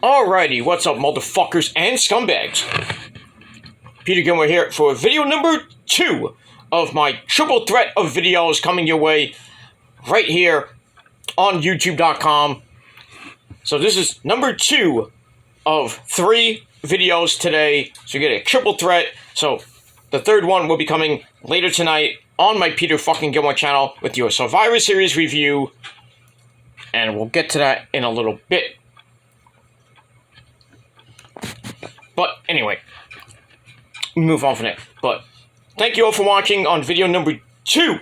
Alrighty, what's up, motherfuckers and scumbags? Peter Gilmore here for video number 2 of my triple threat of videos coming your way right here on YouTube.com. So this is number 2 of 3 videos today, so you get a triple threat. So the third one will be coming later tonight on my Peter fucking Gilmore channel with your Survivor Series review, and we'll get to that in a little bit. But anyway, move on from that. But thank you all for watching on video number 2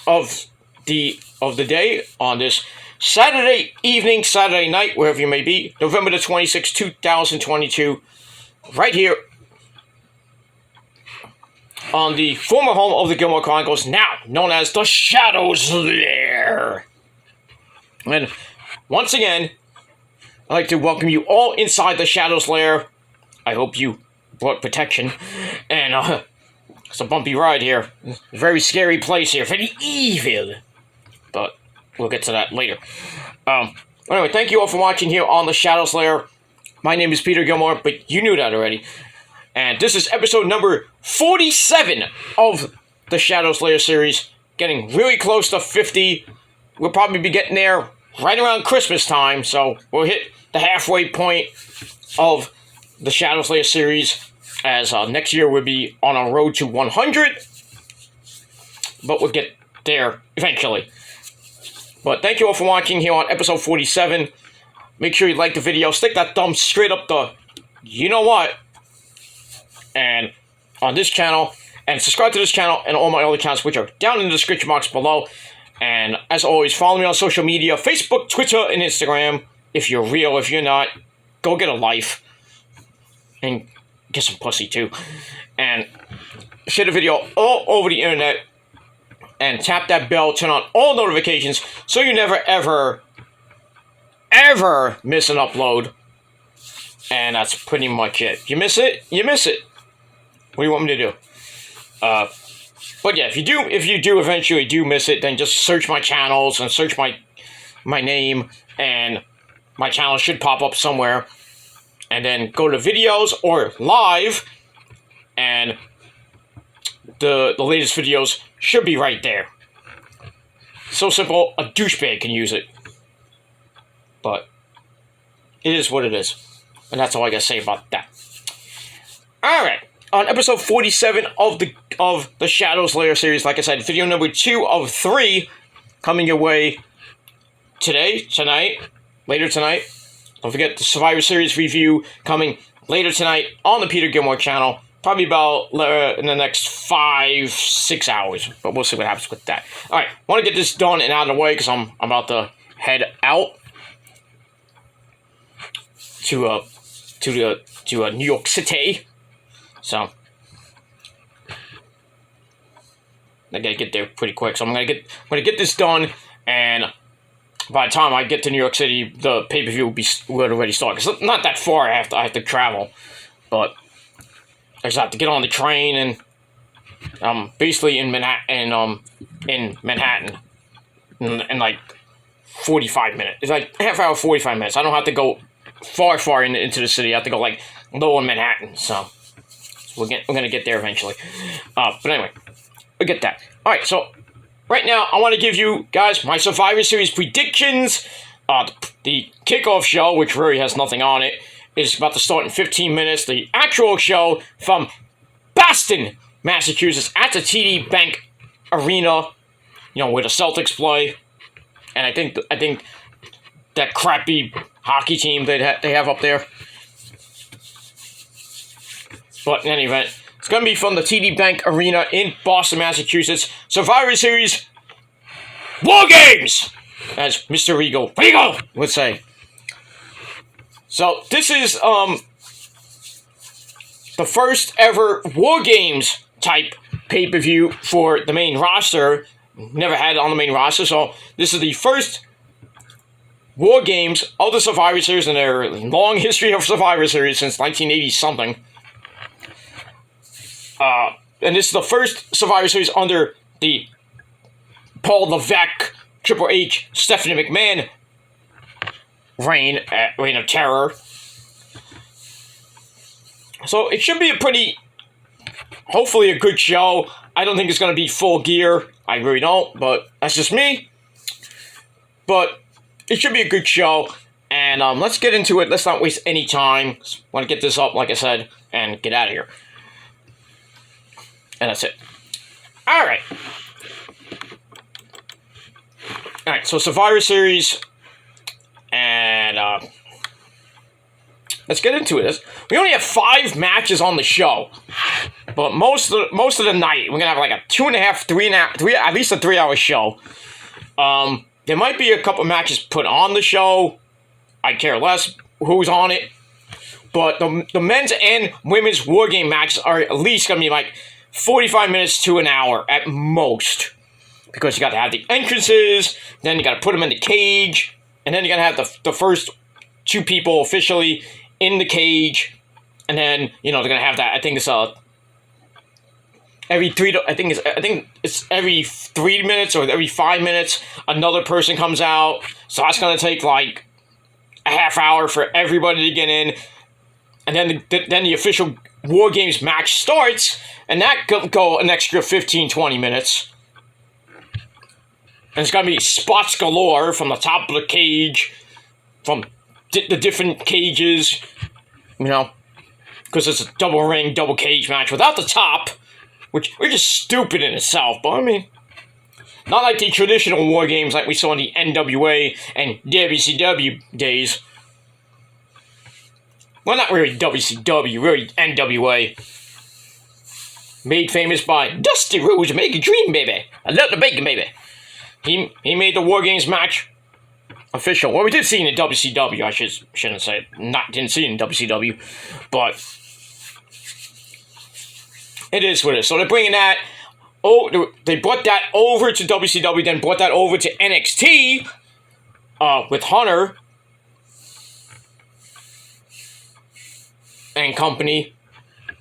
of the day on this Saturday evening, Saturday night, wherever you may be, November the 26th, 2022, right here on the former home of the Gilmore Chronicles, now known as the Shadow's Lair. And once again, I'd like to welcome you all inside the Shadow's Lair. I hope you brought protection. And it's a bumpy ride here. Very scary place here. Very evil. But we'll get to that later. Anyway, thank you all for watching here on the Shadow's Lair. My name is Peter Gilmore, but you knew that already. And this is episode number 47 of the Shadow's Lair series. Getting really close to 50. We'll probably be getting there right around Christmas time, so we'll hit the halfway point of the Shadow's Lair series, as next year we'll be on our road to 100, but we'll get there eventually. But thank you all for watching here on episode 47. Make sure you like the video, stick that thumb straight up the you-know-what, and on this channel, and subscribe to this channel and all my other channels, which are down in the description box below. And as always, follow me on social media, Facebook, Twitter, and Instagram. If you're real, if you're not, go get a life. And get some pussy, too. And share the video all over the internet. And tap that bell, turn on all notifications, so you never, ever, ever miss an upload. And that's pretty much it. You miss it, you miss it. What do you want me to do? But yeah, if you do eventually do miss it, then just search my channels and search my name, and my channel should pop up somewhere. And then go to videos or live, and the latest videos should be right there. So simple, a douchebag can use it. But it is what it is. And that's all I gotta say about that. Alright. On episode 47 of the Shadow's Lair series, like I said, video number 2 of 3 coming your way tonight, later tonight. Don't forget the Survivor Series review coming later tonight on the Peter Gilmore channel. Probably about in the next 5-6 hours, but we'll see what happens with that. All right, want to get this done and out of the way because I'm about to head out to New York City. So I gotta get there pretty quick. So I'm gonna get this done, and by the time I get to New York City, the pay-per-view would already start. It's not that far. I have to travel, but I just have to get on the train, and I'm basically in Manhattan in like 45 minutes. It's like half hour, 45 minutes. I don't have to go far into the city. I have to go like low in Manhattan. So we're gonna get there eventually. But anyway, we get that. All right, so right now I want to give you guys my Survivor Series predictions. The kickoff show, which really has nothing on it, is about to start in 15 minutes. The actual show from Boston, Massachusetts, at the TD Bank Arena, where the Celtics play. And I think that crappy hockey team they have up there. But in any event, it's going to be from the TD Bank Arena in Boston, Massachusetts. Survivor Series Wargames, as Mr. Regal would say. So this is the first ever Wargames type pay-per-view for the main roster. Never had it on the main roster, so this is the first Wargames of the Survivor Series in their long history of Survivor Series since 1980-something. And this is the first Survivor Series under the Paul Levesque, Triple H, Stephanie McMahon Reign of Terror. So it should be hopefully a good show. I don't think it's going to be Full Gear. I really don't, but that's just me. But it should be a good show. And let's get into it. Let's not waste any time. Want to get this up, like I said, and get out of here. And that's it. Alright. Alright, so Survivor Series. And let's get into it. We only have 5 matches on the show. But most of the night, we're going to have like a 2.5, 3, at least a 3-hour show. There might be a couple matches put on the show. I care less who's on it. But the men's and women's Wargame matches are at least going to be like 45 minutes to an hour at most. Because you got to have the entrances, then you got to put them in the cage, and then you got to have the first 2 people officially in the cage, and then, you know, they're going to have that, I think it's every 3 minutes or every 5 minutes, another person comes out. So that's going to take like a half hour for everybody to get in. And then the official War Games match starts, and that could go an extra 15-20 minutes. And it's going to be spots galore from the top of the cage, from the different cages, you know, because it's a double ring, double cage match without the top. Which is stupid in itself, but I mean, not like the traditional War Games like we saw in the NWA and WCW days. Well, not really WCW, really NWA. Made famous by Dusty Rhodes, make a dream, baby. I love the bacon, baby. He made the War Games match official. Well, we did see it in the WCW, I shouldn't say. Didn't see it in WCW, but it is what it is. So they're bringing that. Oh, they brought that over to WCW, then brought that over to NXT with Hunter and company,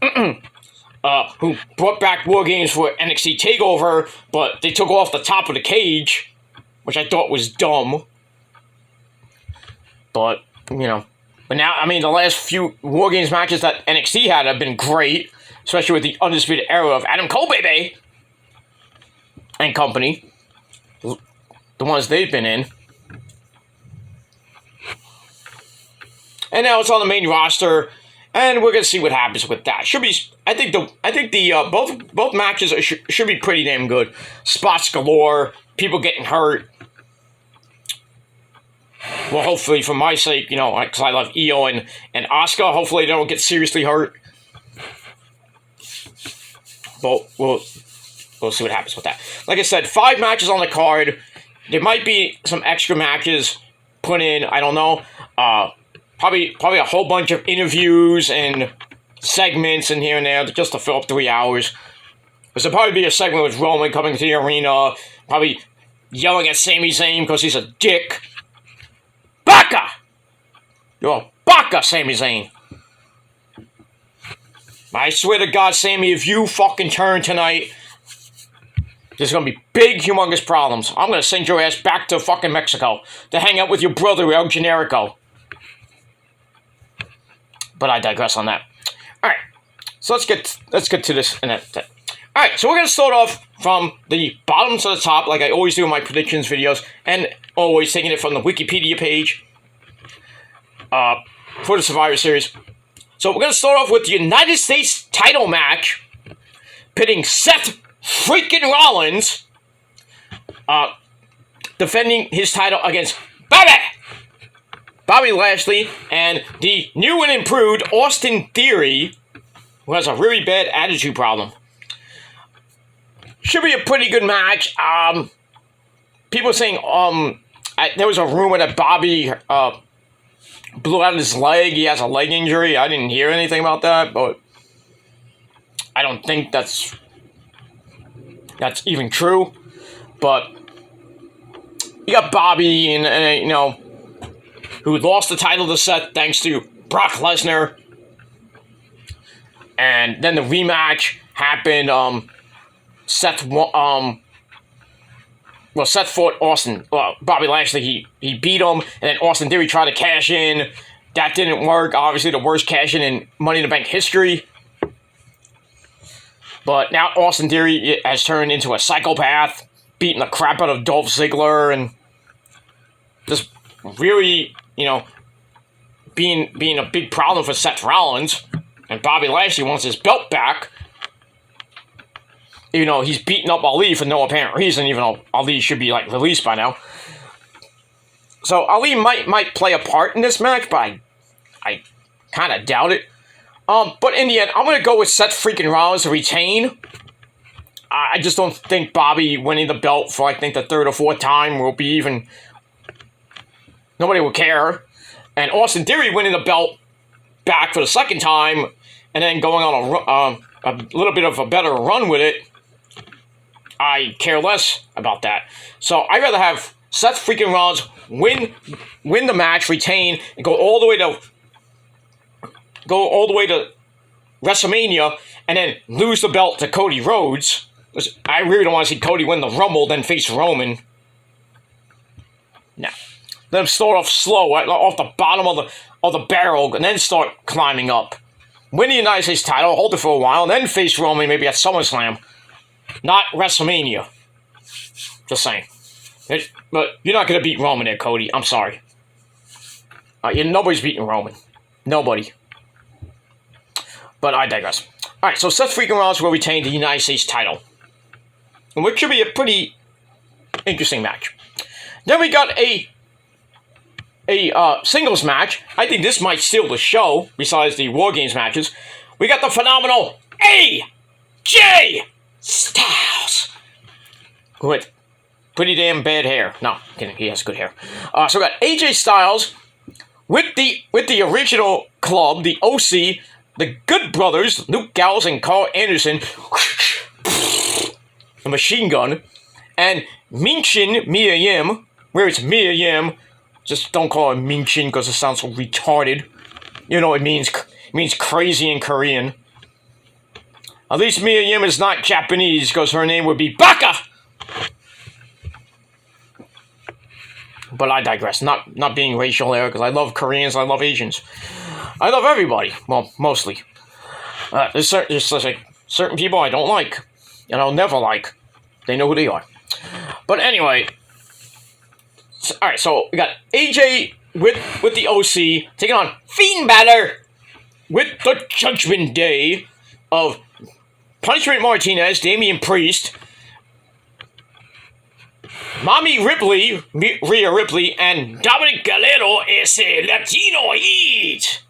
who brought back War Games for NXT TakeOver, but they took off the top of the cage, which I thought was dumb. But, you know, but now, I mean, the last few War Games matches that NXT had have been great. Especially with the Undisputed Era of Adam Cole, baby! And company. The ones they've been in. And now it's on the main roster. And we're going to see what happens with that. Should be... I think both matches should be pretty damn good. Spots galore. People getting hurt. Well, hopefully, for my sake, you know, because I love Io and Asuka. Hopefully they don't get seriously hurt. But we'll see what happens with that. Like I said, 5 matches on the card. There might be some extra matches put in. I don't know. Probably a whole bunch of interviews and segments in here and there just to fill up 3 hours. There'll probably be a segment with Roman coming to the arena, probably yelling at Sami Zayn because he's a dick. Baka! You're a baka, Sami Zayn. I swear to God, Sammy, if you fucking turn tonight, there's gonna be big, humongous problems. I'm gonna send your ass back to fucking Mexico to hang out with your brother, El Generico. But I digress on that. Alright, so let's get to this and that. Alright, so we're gonna start off from the bottom to the top, like I always do in my predictions videos, and always taking it from the Wikipedia page for the Survivor Series. So we're going to start off with the United States title match, pitting Seth freaking Rollins, defending his title against Bobby Lashley, and the new and improved Austin Theory, who has a really bad attitude problem. Should be a pretty good match. People saying there was a rumor that Bobby blew out his leg. He has a leg injury. I didn't hear anything about that, but I don't think that's even true. But you got Bobby, and you know, who lost the title to Seth thanks to Brock Lesnar. And then the rematch happened. Seth well, Seth fought Bobby Lashley. He beat him, and then Austin Theory tried to cash in. That didn't work. Obviously, the worst cash in Money in the Bank history. But now Austin Theory has turned into a psychopath, beating the crap out of Dolph Ziggler, and just really, being a big problem for Seth Rollins. And Bobby Lashley wants his belt back. Even though he's beating up Ali for no apparent reason, even though Ali should be, released by now. So Ali might play a part in this match, but I kind of doubt it. But in the end, I'm going to go with Seth freaking Rollins to retain. I just don't think Bobby winning the belt for, I think, the third or fourth time will be even... Nobody will care. And Austin Theory winning the belt back for the second time and then going on a little bit of a better run with it, I care less about that. So I'd rather have Seth freaking Rollins win the match, retain, and go all the way to WrestleMania and then lose the belt to Cody Rhodes. I really don't want to see Cody win the Rumble, then face Roman. No. Let him start off slow, off the bottom of the barrel, and then start climbing up. Win the United States title, hold it for a while, and then face Roman maybe at SummerSlam. Not WrestleMania. Just saying. But you're not going to beat Roman there, Cody. I'm sorry. Nobody's beating Roman. Nobody. But I digress. Alright, so Seth freaking Rollins will retain the United States title. Which should be a pretty interesting match. Then we got a singles match. I think this might steal the show, besides the Wargames matches. We got the phenomenal AJ Styles. With pretty damn bad hair. No, he has good hair. So we got AJ Styles with the original club, the OC, the Good Brothers, Luke Gallows and Carl Anderson, the Machine Gun, and Minchin Mia Yim, where it's Mia Yim. Just don't call it Minchin because it sounds so retarded. You know, it means crazy in Korean. At least Mia Yim is not Japanese because her name would be Baka! But I digress. Not being racial there because I love Koreans, I love Asians. I love everybody. Well, mostly. There's certain people I don't like. And I'll never like. They know who they are. But anyway... Alright, so we got AJ with the OC taking on Fiend Balor with the Judgment Day of Punishment Martinez, Damian Priest, Mommy Ripley, Rhea Ripley, and Dominic Galero ese Latino Heat.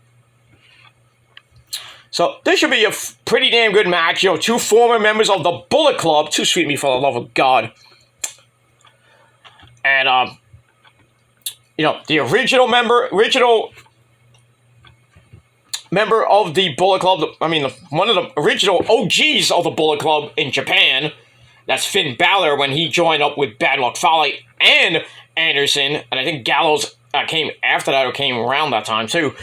So this should be a pretty damn good match. Two former members of the Bullet Club. Too sweet me for the love of God. And the original member of the Bullet Club, one of the original OGs of the Bullet Club in Japan, that's Finn Balor when he joined up with Bad Luck Fale and Anderson, and I think Gallows came after that or came around that time too.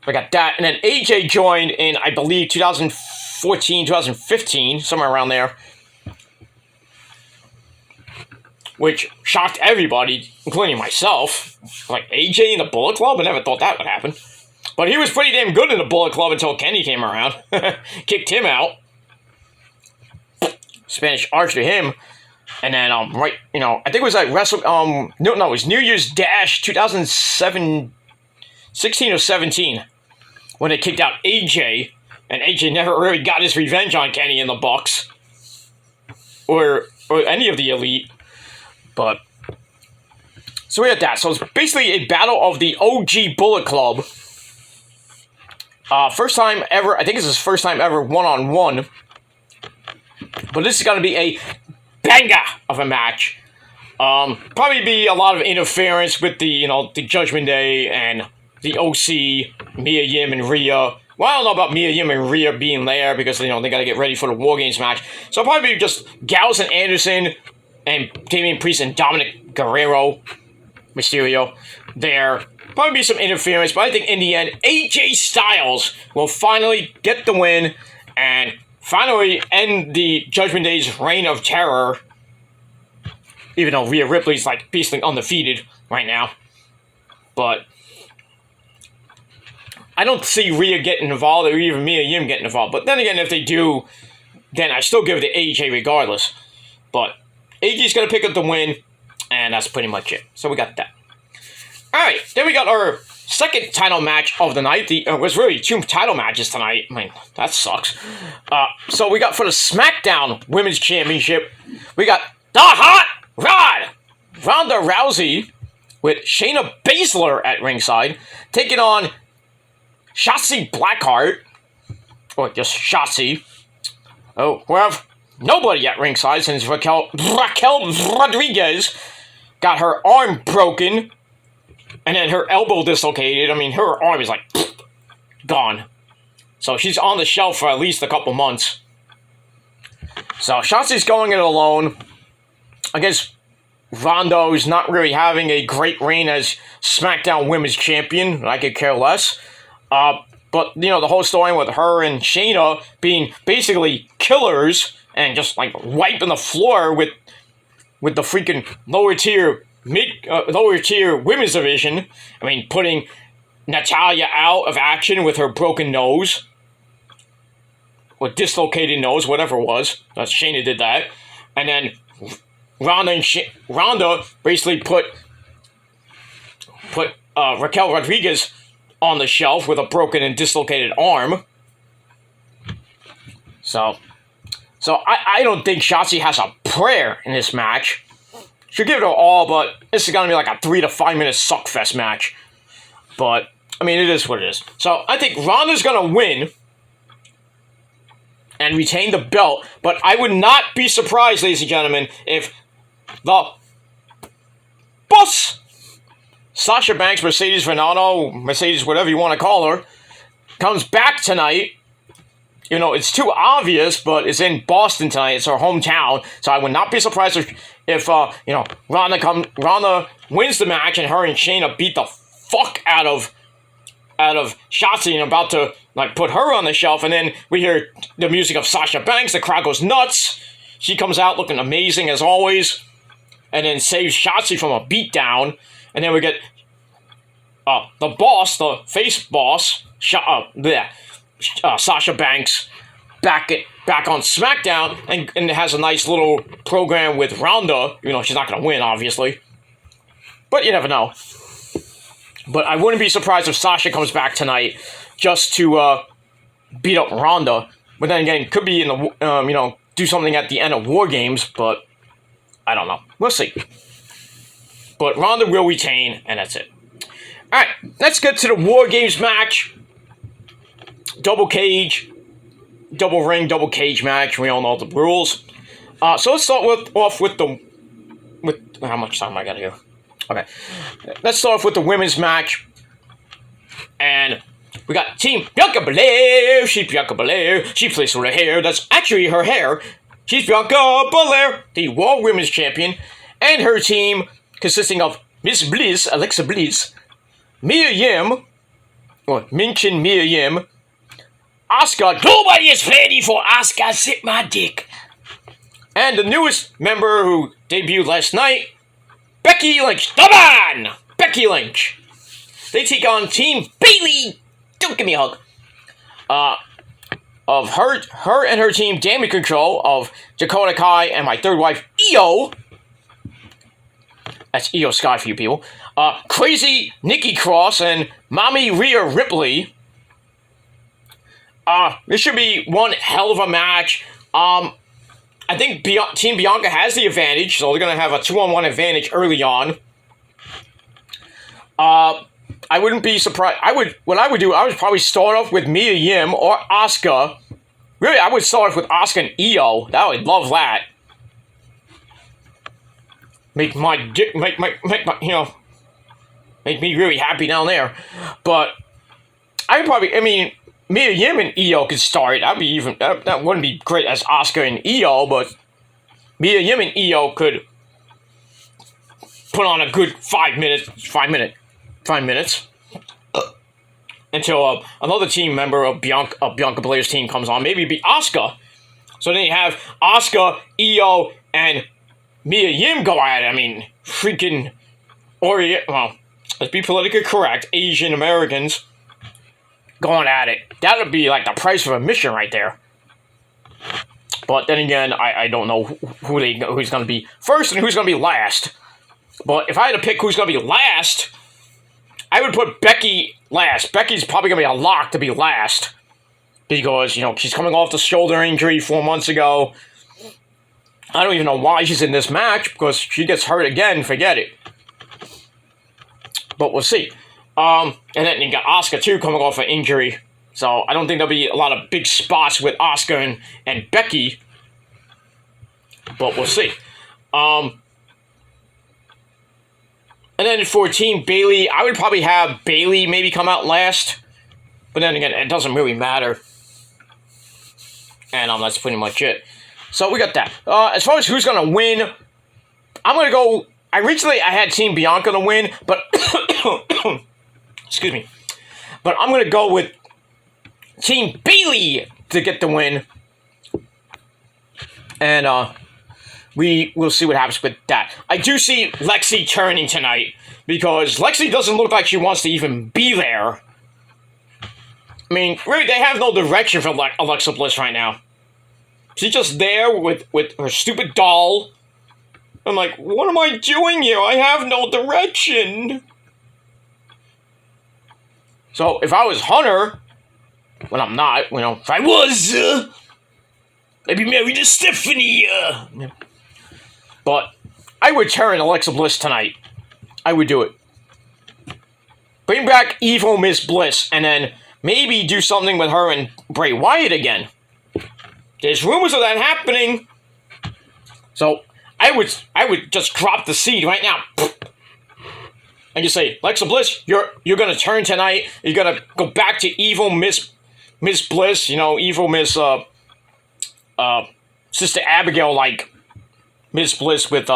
We got that, and then AJ joined in, I believe, 2014, 2015, somewhere around there. Which shocked everybody, including myself. Like, AJ in the Bullet Club? I never thought that would happen. But he was pretty damn good in the Bullet Club until Kenny came around. Kicked him out. Spanish Arch to him. And then, I think it was like it was New Year's Dash 2016 or 17. When they kicked out AJ. And AJ never really got his revenge on Kenny in the Bucks. Or any of the Elite. But, so we had that. So it's basically a battle of the OG Bullet Club. First time ever, I think it's his first time ever one-on-one. But this is going to be a banger of a match. Probably be a lot of interference with the Judgment Day and the OC, Mia Yim and Rhea. Well, I don't know about Mia Yim and Rhea being there because, they got to get ready for the Wargames match. So probably just Gallows and Anderson and Damian Priest and Dominic Guerrero, Mysterio, there. Probably be some interference, but I think in the end, AJ Styles will finally get the win and finally end the Judgment Day's reign of terror even though Rhea Ripley's like basically undefeated right now. But I don't see Rhea getting involved or even Mia Yim getting involved. But then again, if they do, then I still give it to AJ regardless. But AJ's going to pick up the win, and that's pretty much it. So we got that. Alright, then we got our second title match of the night. It was really 2 title matches tonight. I mean, that sucks. So we got for the SmackDown Women's Championship, we got the Hot Rod, Ronda Rousey, with Shayna Baszler at ringside, taking on Shotzi Blackheart, or just Shotzi. Oh, we have nobody at ringside since Raquel Rodriguez got her arm broken, and then her elbow dislocated. I mean, her arm is like gone. So she's on the shelf for at least a couple months. So Shotzi's going it alone. I guess Ronda's not really having a great reign as SmackDown Women's Champion. I could care less. But, you know, the whole story with her and Shayna being basically killers and just, like, wiping the floor with the freaking lower tier women's division. I mean, putting Natalya out of action with her broken nose. Or dislocated nose, whatever it was. Shayna did that. And then Ronda basically put Raquel Rodriguez on the shelf with a broken and dislocated arm. So I don't think Shotzi has a prayer in this match. She'll give it her all, but this is going to be like a 3 to 5 minute suckfest match. But, I mean, it is what it is. So, I think Ronda's going to win and retain the belt, but I would not be surprised, ladies and gentlemen, if the boss, Sasha Banks, Mercedes Varnado, Mercedes, whatever you want to call her, comes back tonight. You know, it's too obvious, but it's in Boston tonight. It's her hometown, so I would not be surprised if you know, Ronda wins the match and her and Shayna beat the fuck out of Shotzi and about to like put her on the shelf, and then we hear the music of Sasha Banks. The crowd goes nuts. She comes out looking amazing as always, and then saves Shotzi from a beatdown. And then we get the boss, the face boss, Sasha Banks, back on SmackDown, and it has a nice little program with Ronda. You know, she's not going to win, obviously, but you never know. But I wouldn't be surprised if Sasha comes back tonight just to beat up Ronda. But then again, could be in the you know, do something at the end of Wargames, but I don't know. We'll see. But Ronda will retain, and that's it. Alright, let's get to the Wargames match. Double cage, double ring, double cage match. We all know the rules. So let's start off with how much time I got here? Okay, let's start off with the women's match. And we got Team Bianca Belair. She's Bianca Belair. She plays with her hair. That's actually her hair. She's Bianca Belair, the World Women's Champion, and her team consisting of Miss Bliss, Alexa Bliss, Mia Yim, or Minchin Mia Yim, Asuka. Nobody is ready for Asuka. Sit my dick. And the newest member who debuted last night, Becky Lynch. Come on! Becky Lynch. They take on Team Bayley. Don't give me a hug. Of her and her team, Damage Control, of Dakota Kai and my third wife, Io. That's Io Sky for you people. Crazy Nikki Cross and Mommy Rhea Ripley. This should be one hell of a match. I think Team Bianca has the advantage, so they're going to have a 2-on-1 advantage early on. I wouldn't be surprised. What I would do, I would probably start off with Mia Yim or Asuka. Really, I would start off with Asuka and Io. I would love that. Make me really happy down there. But Mia Yim and Io could start. That wouldn't be great as Asuka and Io, but Mia Yim and Io could put on a good 5 minutes until another team member of Bianca Belair's team comes on. Maybe it'd be Asuka. So then you have Asuka, Io, and Mia Yim go at it. I mean, freaking well, let's be politically correct, Asian Americans going at it. That would be like the price of admission right there. But then again, I don't know who's going to be first and who's going to be last. But if I had to pick who's going to be last, I would put Becky last. Becky's probably going to be a lock to be last. Because, she's coming off the shoulder injury 4 months ago. I don't even know why she's in this match, because she gets hurt again, forget it. But we'll see. And then you got Asuka, too, coming off an injury. So I don't think there'll be a lot of big spots with Asuka and Becky. But we'll see. And then for Team Bayley, I would probably have Bayley maybe come out last. But then again, it doesn't really matter. And that's pretty much it. So we got that. As far as who's going to win, I'm going to go... Originally, I had Team Bianca to win, but... excuse me. But I'm going to go with Team Bayley to get the win. And we will see what happens with that. I do see Lexi turning tonight, because Lexi doesn't look like she wants to even be there. I mean, really, they have no direction for Alexa Bliss right now. She's just there with her stupid doll. I'm like, what am I doing here? I have no direction. So, if I was Hunter, when I'm not, if I was, I'd be married to Stephanie. But I would turn Alexa Bliss tonight. I would do it. Bring back evil Miss Bliss, and then maybe do something with her and Bray Wyatt again. There's rumors of that happening. So I would just drop the seed right now. And just say, Alexa Bliss, you're gonna turn tonight. You're gonna go back to evil Miss Bliss, evil Miss Sister Abigail, like Miss Bliss with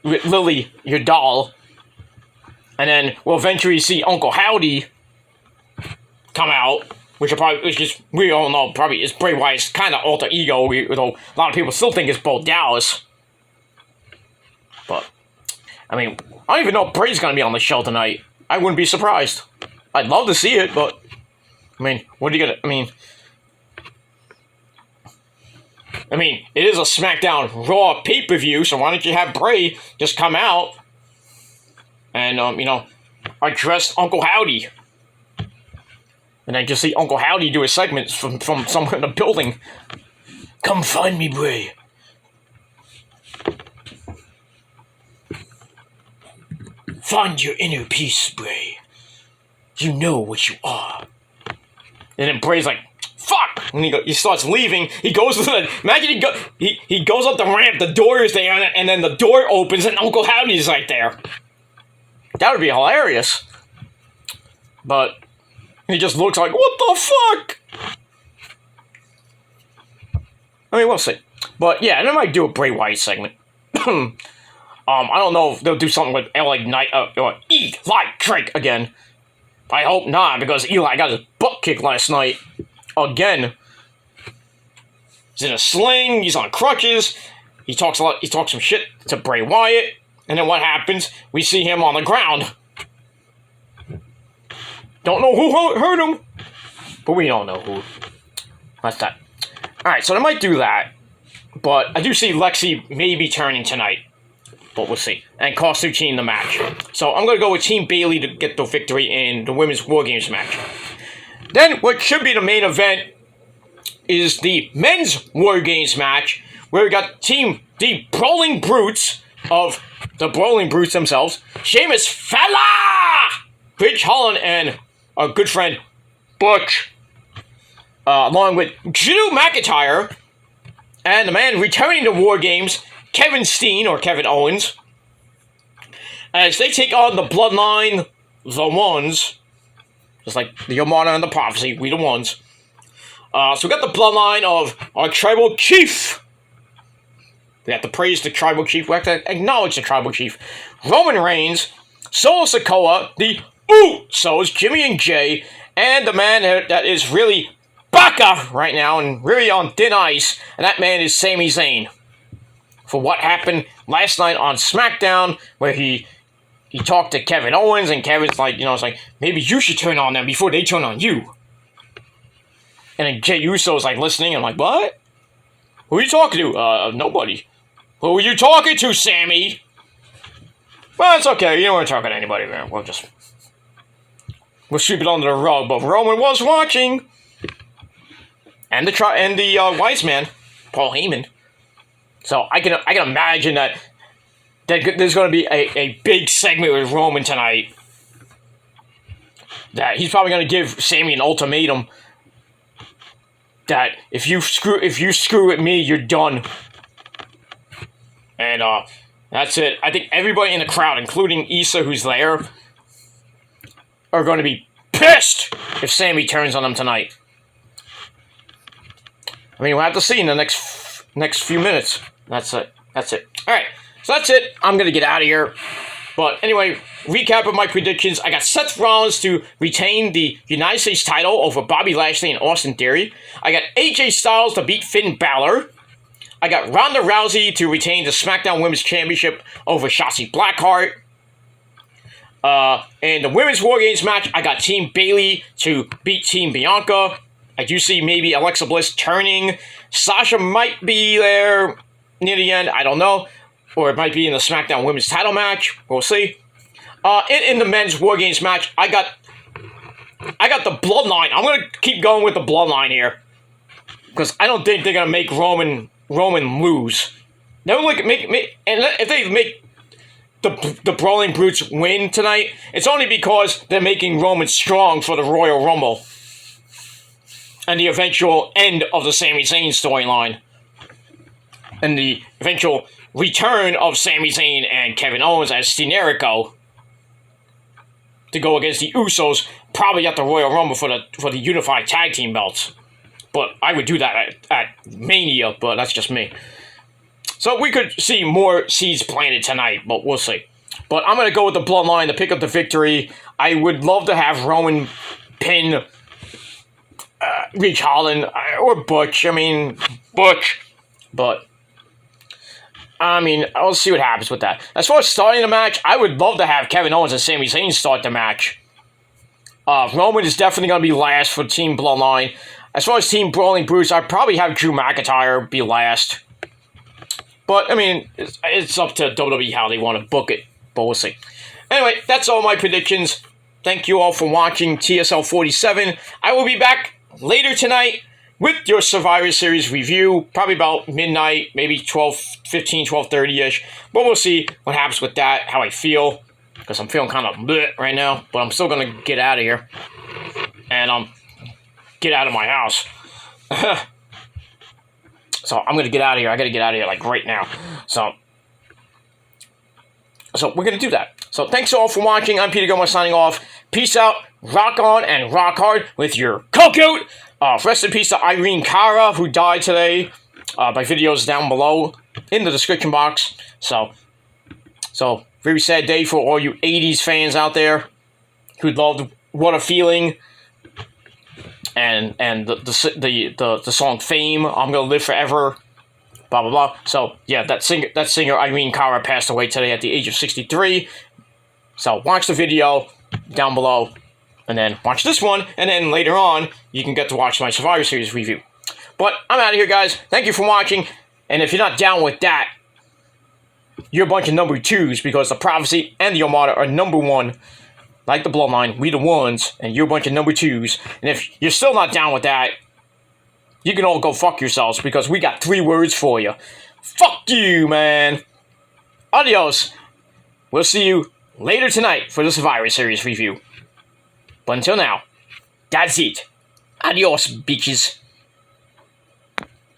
with Lily, your doll. And then we'll eventually see Uncle Howdy come out, which we all know probably is Bray Wyatt's kind of alter ego, though a lot of people still think it's Bo Dallas. But, I mean, I don't even know if Bray's going to be on the show tonight. I wouldn't be surprised. I'd love to see it, but, I mean, what are you going to, I mean, it is a SmackDown Raw pay-per-view, so why don't you have Bray just come out and, address Uncle Howdy. And I just see Uncle Howdy do a segment from somewhere in the building. Come find me, Bray. Find your inner peace, Bray. You know what you are. And then Bray's like, fuck! And he starts leaving. He goes to the... Imagine he goes up the ramp, the door is there, and then the door opens and Uncle Howdy's right there. That would be hilarious. But... he just looks like, what the fuck? I mean, we'll see. But yeah, they might do a Bray Wyatt segment. I don't know if they'll do something with Eli Knight, or Eli Drake again. I hope not, because Eli got his butt kicked last night. Again. He's in a sling, he's on crutches, he talks some shit to Bray Wyatt, and then what happens? We see him on the ground. Don't know who hurt him, but we don't know who. That's that. Alright, so they might do that, but I do see Lexi maybe turning tinight, but we'll see. And Constantine the match. So I'm going to go with Team Bayley to get the victory in the Women's Wargames match. Then, what should be the main event is the Men's Wargames match, where we got the Brawling Brutes of the Brawling Brutes themselves, Sheamus Fella, Ridge Holland, and our good friend Butch, along with Drew McIntyre, and the man returning to War Games, Kevin Steen, or Kevin Owens, as they take on the Bloodline, the Ones, just like the Armada and the Prophecy, we the Ones. So we got the Bloodline of our Tribal Chief. We have to praise the Tribal Chief, we have to acknowledge the Tribal Chief, Roman Reigns, Solo Sikoa, the Usos, Jimmy and Jay, and the man that is really Baka right now and really on thin ice, and that man is Sami Zayn. for what happened last night on SmackDown, where he talked to Kevin Owens, and Kevin's like, it's like, maybe you should turn on them before they turn on you. And then Jey Uso's like listening, I'm like, what? Who are you talking to? Nobody. Who are you talking to, Sammy? Well, it's okay. You don't want to talk to anybody, man. We'll sweep it under the rug. But Roman was watching. And the wise man, Paul Heyman. So I can imagine that there's going to be a big segment with Roman tonight. That he's probably going to give Sammy an ultimatum. That if you screw with me, you're done. And that's it. I think everybody in the crowd, including Issa, who's there, are going to be pissed if Sammy turns on them tonight. I mean, we'll have to see in the next few minutes. That's it. All right. So that's it. I'm going to get out of here. But anyway, recap of my predictions. I got Seth Rollins to retain the United States title over Bobby Lashley and Austin Theory. I got AJ Styles to beat Finn Balor. I got Ronda Rousey to retain the SmackDown Women's Championship over Shotzi Blackheart. In the Women's Wargames match, I got Team Bayley to beat Team Bianca. I do see maybe Alexa Bliss turning. Sasha might be there near the end. I don't know. Or it might be in the SmackDown Women's title match. We'll see. In the Men's Wargames match, I got the Bloodline. I'm going to keep going with the Bloodline here. Because I don't think they're going to make Roman lose. They'll and if they make the Brawling Brutes win tonight, it's only because they're making Roman strong for the Royal Rumble. And the eventual end of the Sami Zayn storyline. And the eventual return of Sami Zayn and Kevin Owens as Steenerico to go against the Usos, probably at the Royal Rumble for the Unified Tag Team belts. But I would do that at Mania, but that's just me. So we could see more seeds planted tonight, but we'll see. But I'm going to go with the Bloodline to pick up the victory. I would love to have Roman pin Ridge Holland or Butch. I mean, Butch. But I'll see what happens with that. As far as starting the match, I would love to have Kevin Owens and Sami Zayn start the match. Roman is definitely going to be last for Team Bloodline. As far as Team Brawling Brutes, I'd probably have Drew McIntyre be last. But, it's up to WWE how they want to book it. But we'll see. Anyway, that's all my predictions. Thank you all for watching TSL 47. I will be back later tonight with your Survivor Series review, probably about midnight, maybe 12:30-ish. But we'll see what happens with that, how I feel. Because I'm feeling kind of bleh right now. But I'm still going to get out of here. And get out of my house. So I'm going to get out of here. I got to get out of here like right now. So we're going to do that. So thanks all for watching. I'm Peter Gilmore signing off. Peace out. Rock on and rock hard with your coke out. Rest in peace to Irene Cara, who died today. My video's down below in the description box. So very sad day for all you 80s fans out there who loved What a Feeling and the song Fame, I'm Gonna Live Forever, blah blah blah. So yeah, that singer Irene Cara passed away today at the age of 63. So watch the video down below. And then watch this one, and then later on, you can get to watch my Survivor Series review. But I'm out of here, guys. Thank you for watching. And if you're not down with that, you're a bunch of number twos, because the Prophecy and the Armada are number one. Like the Bloodline, we the ones, and you're a bunch of number twos. And if you're still not down with that, you can all go fuck yourselves, because we got 3 words for you. Fuck you, man. Adios. We'll see you later tonight for the Survivor Series review. But until now, that's it. Adios, bitches.